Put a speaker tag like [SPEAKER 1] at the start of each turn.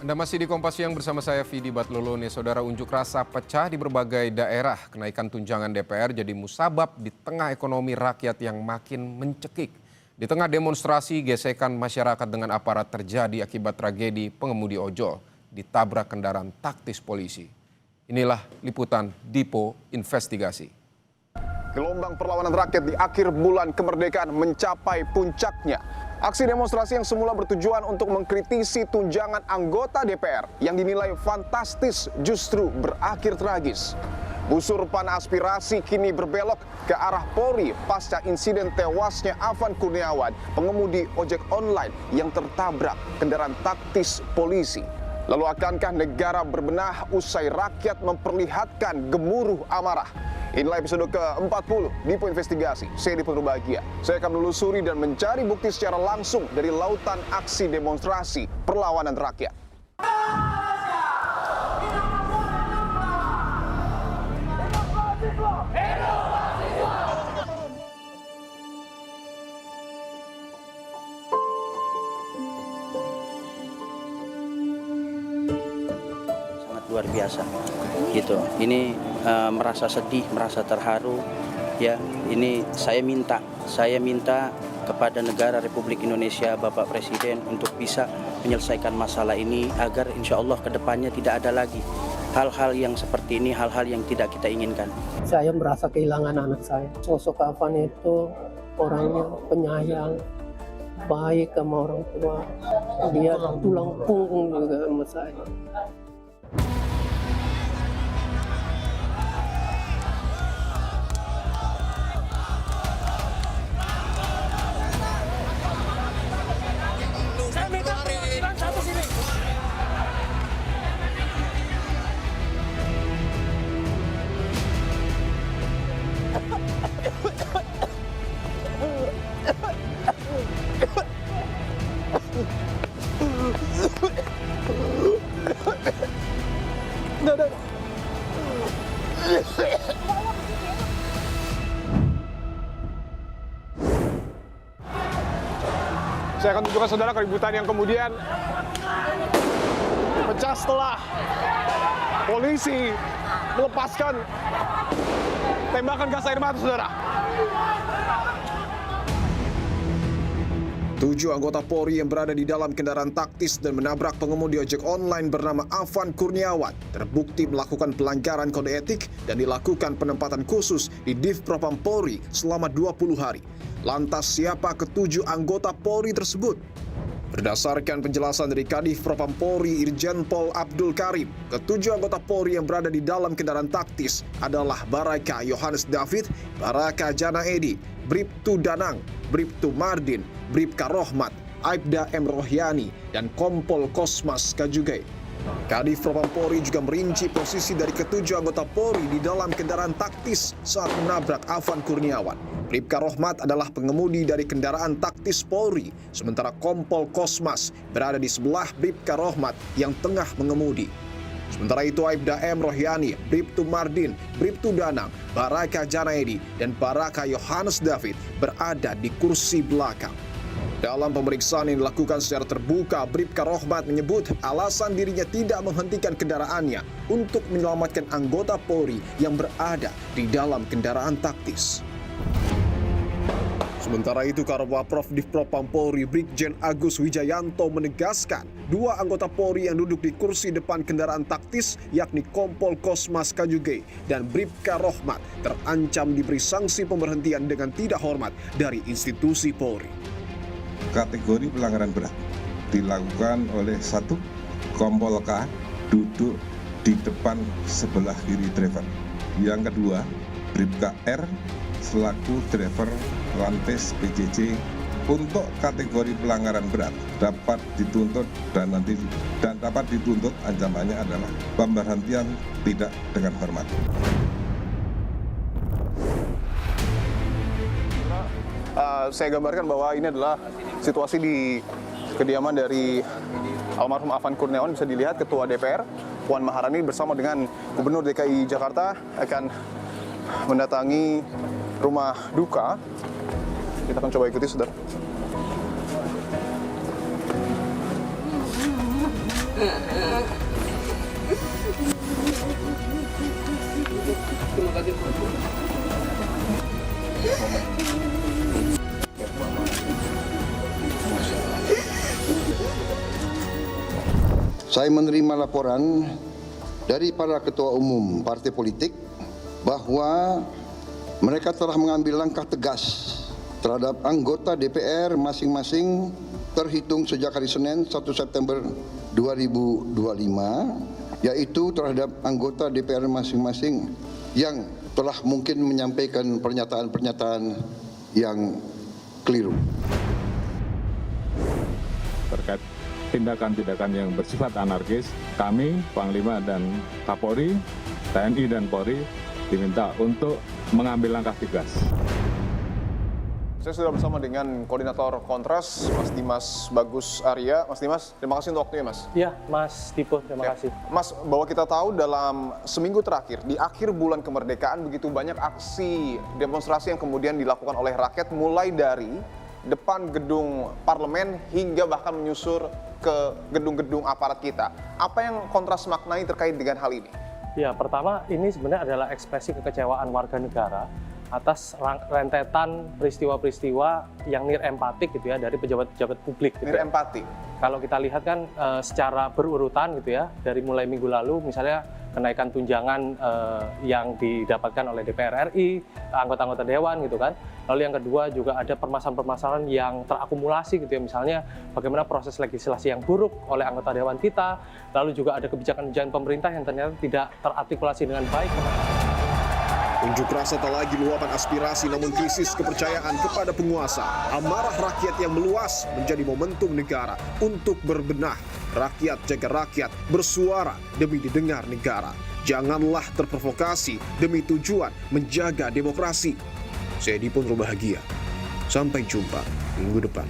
[SPEAKER 1] Anda masih di Kompas Siang bersama saya Vidi Batlolone. Saudara, unjuk rasa pecah di berbagai daerah. Kenaikan tunjangan DPR jadi musabab di tengah ekonomi rakyat yang makin mencekik. Di tengah demonstrasi, gesekan masyarakat dengan aparat terjadi akibat tragedi pengemudi ojol ditabrak kendaraan taktis polisi. Inilah liputan Dipo Investigasi.
[SPEAKER 2] Gelombang perlawanan rakyat di akhir bulan kemerdekaan mencapai puncaknya. Aksi demonstrasi yang semula bertujuan untuk mengkritisi tunjangan anggota DPR yang dinilai fantastis justru berakhir tragis. Busur panah aspirasi kini berbelok ke arah Polri pasca insiden tewasnya Afan Kurniawan, pengemudi ojek online yang tertabrak kendaraan taktis polisi. Lalu akankah negara berbenah usai rakyat memperlihatkan gemuruh amarah? Inilah episode ke-40 Dipo Investigasi. Saya Dipo Bahagia. Saya akan menelusuri dan mencari bukti secara langsung dari lautan aksi demonstrasi perlawanan rakyat.
[SPEAKER 3] Sangat luar biasa gitu. Ini merasa sedih, merasa terharu ya. Ini saya minta kepada negara Republik Indonesia, Bapak Presiden, untuk bisa menyelesaikan masalah ini agar insya Allah ke depannya tidak ada lagi hal-hal yang seperti ini, hal-hal yang tidak kita inginkan.
[SPEAKER 4] Saya merasa kehilangan anak saya. Sosok Afan itu orangnya penyayang, baik sama orang tua. Dia tulang punggung juga sama saya.
[SPEAKER 2] Saya akan tunjukkan saudara keributan yang kemudian pecah setelah polisi melepaskan tembakan gas air mata, saudara. 7 anggota Polri yang berada di dalam kendaraan taktis dan menabrak pengemudi ojek online bernama Afan Kurniawan terbukti melakukan pelanggaran kode etik dan dilakukan penempatan khusus di Div Propam Polri selama 20 hari. Lantas siapa ke-7 anggota Polri tersebut? Berdasarkan penjelasan dari Kadif Propam Polri Irjen Pol Abdul Karim, ke-7 anggota Polri yang berada di dalam kendaraan taktis adalah Baraka Yohanes David, Baraka Jana Edi, Bribtu Danang, Bribtu Mardin, Bribka Rohmat, Aibda M. Rohyani, dan Kompol Kosmas Kajugai. Kadif Propam Polri juga merinci posisi dari ke-7 anggota Polri di dalam kendaraan taktis saat menabrak Afan Kurniawan. Bribka Rohmat adalah pengemudi dari kendaraan taktis Polri, sementara Kompol Kosmas berada di sebelah Bribka Rohmat yang tengah mengemudi. Sementara itu Aibda M. Rohyani, Bribtu Mardin, Bribtu Danang, Baraka Janaedi, dan Baraka Yohanes David berada di kursi belakang. Dalam pemeriksaan yang dilakukan secara terbuka, Bribka Rohmat menyebut alasan dirinya tidak menghentikan kendaraannya untuk menyelamatkan anggota Polri yang berada di dalam kendaraan taktis. Sementara itu, Karwaprof Divpropam Polri Brigjen Agus Wijayanto menegaskan 2 anggota Polri yang duduk di kursi depan kendaraan taktis yakni Kompol Kosmas Kajuge dan Bribka Rohmat terancam diberi sanksi pemberhentian dengan tidak hormat dari institusi Polri.
[SPEAKER 5] Kategori pelanggaran berat dilakukan oleh 1 Kompol K duduk di depan sebelah kiri driver. Yang kedua, Bribka R selaku driver Lantes PJJ untuk kategori pelanggaran berat dapat dituntut dan dapat dituntut ancamannya adalah pemberhentian tidak dengan hormat.
[SPEAKER 2] Saya gambarkan bahwa ini adalah situasi di kediaman dari almarhum Afan Kurniawan. Bisa dilihat Ketua DPR Puan Maharani bersama dengan Gubernur DKI Jakarta akan mendatangi rumah duka. Kita akan coba ikuti, saudara.
[SPEAKER 6] saya menerima laporan dari para ketua umum partai politik bahwa mereka telah mengambil langkah tegas terhadap anggota DPR masing-masing terhitung sejak hari Senin 1 September 2025, yaitu terhadap anggota DPR masing-masing yang telah mungkin menyampaikan pernyataan-pernyataan yang keliru.
[SPEAKER 7] Terkait tindakan-tindakan yang bersifat anarkis, kami, Panglima dan Kapolri, TNI dan Polri diminta untuk mengambil langkah tegas.
[SPEAKER 2] Saya sudah bersama dengan Koordinator Kontras, Mas Dimas Bagus Arya. Mas Dimas, terima kasih untuk waktunya, Mas.
[SPEAKER 8] Ya, Mas Dipo, terima kasih.
[SPEAKER 2] Mas, bahwa kita tahu dalam seminggu terakhir, di akhir bulan kemerdekaan, begitu banyak aksi demonstrasi yang kemudian dilakukan oleh rakyat, mulai dari depan gedung parlemen hingga bahkan menyusur ke gedung-gedung aparat kita. Apa yang Kontras maknai terkait dengan hal ini?
[SPEAKER 8] Ya, pertama ini sebenarnya adalah ekspresi kekecewaan warga negara atas rentetan peristiwa-peristiwa yang nir empatik gitu ya dari pejabat-pejabat publik. Gitu
[SPEAKER 2] Nir empati.
[SPEAKER 8] Kalau kita lihat kan secara berurutan gitu ya, dari mulai minggu lalu misalnya kenaikan tunjangan yang didapatkan oleh DPR RI, anggota-anggota dewan gitu kan. Lalu yang kedua juga ada permasalahan-permasalahan yang terakumulasi gitu ya, misalnya bagaimana proses legislasi yang buruk oleh anggota dewan kita, lalu juga ada kebijakan-kebijakan pemerintah yang ternyata tidak terartikulasi dengan baik.
[SPEAKER 2] Unjuk rasa tak lagi luapan aspirasi namun krisis kepercayaan kepada penguasa. Amarah rakyat yang meluas menjadi momentum negara untuk berbenah. Rakyat jaga rakyat, bersuara demi didengar negara. Janganlah terprovokasi demi tujuan menjaga demokrasi. Saya Dipon Robahagia. Sampai jumpa minggu depan.